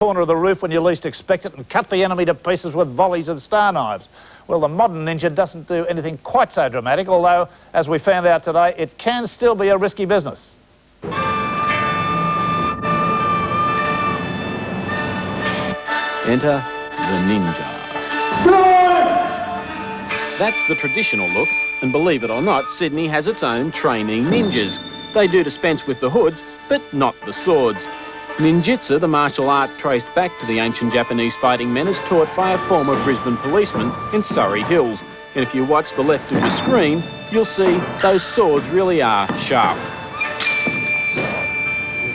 corner of the roof when you least expect it and cut the enemy to pieces with volleys of star knives. Well, the modern ninja doesn't do anything quite so dramatic, although, as we found out today, it can still be a risky business. Enter the ninja. That's the traditional look, and believe it or not, Sydney has its own trainee ninjas. They do dispense with the hoods, but not the swords. Ninjutsu, the martial art traced back to the ancient Japanese fighting men, is taught by a former Brisbane policeman in Surrey Hills. And if you watch the left of the screen, you'll see those swords really are sharp.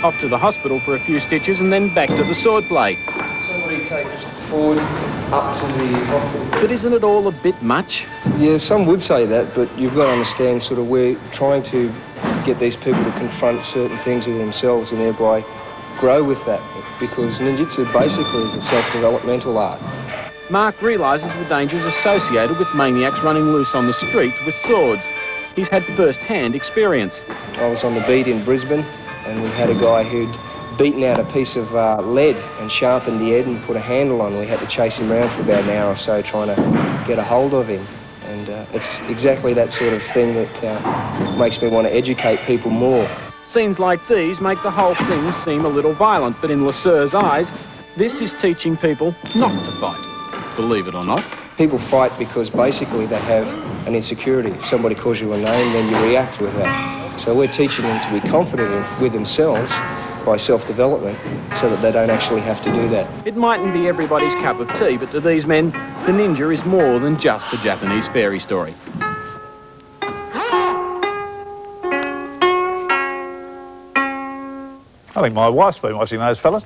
Off to the hospital for a few stitches and then back to the swordplay. Somebody take Mr. Ford up to the hospital. But isn't it all a bit much? Yeah, some would say that, but you've got to understand sort of we're trying to get these people to confront certain things with themselves and thereby grow with that, because ninjutsu basically is a self-developmental art. Mark realises the dangers associated with maniacs running loose on the street with swords. He's had first-hand experience. I was on the beat in Brisbane and we had a guy who'd beaten out a piece of lead and sharpened the end and put a handle on. We had to chase him around for about an hour or so trying to get a hold of him. And it's exactly that sort of thing that makes me want to educate people more. Scenes like these make the whole thing seem a little violent, but in Lasseur's eyes, this is teaching people not to fight, believe it or not. People fight because basically they have an insecurity. If somebody calls you a name, then you react with that. So we're teaching them to be confident with themselves by self-development so that they don't actually have to do that. It mightn't be everybody's cup of tea, but to these men, the ninja is more than just a Japanese fairy story. I think my wife's been watching those fellas.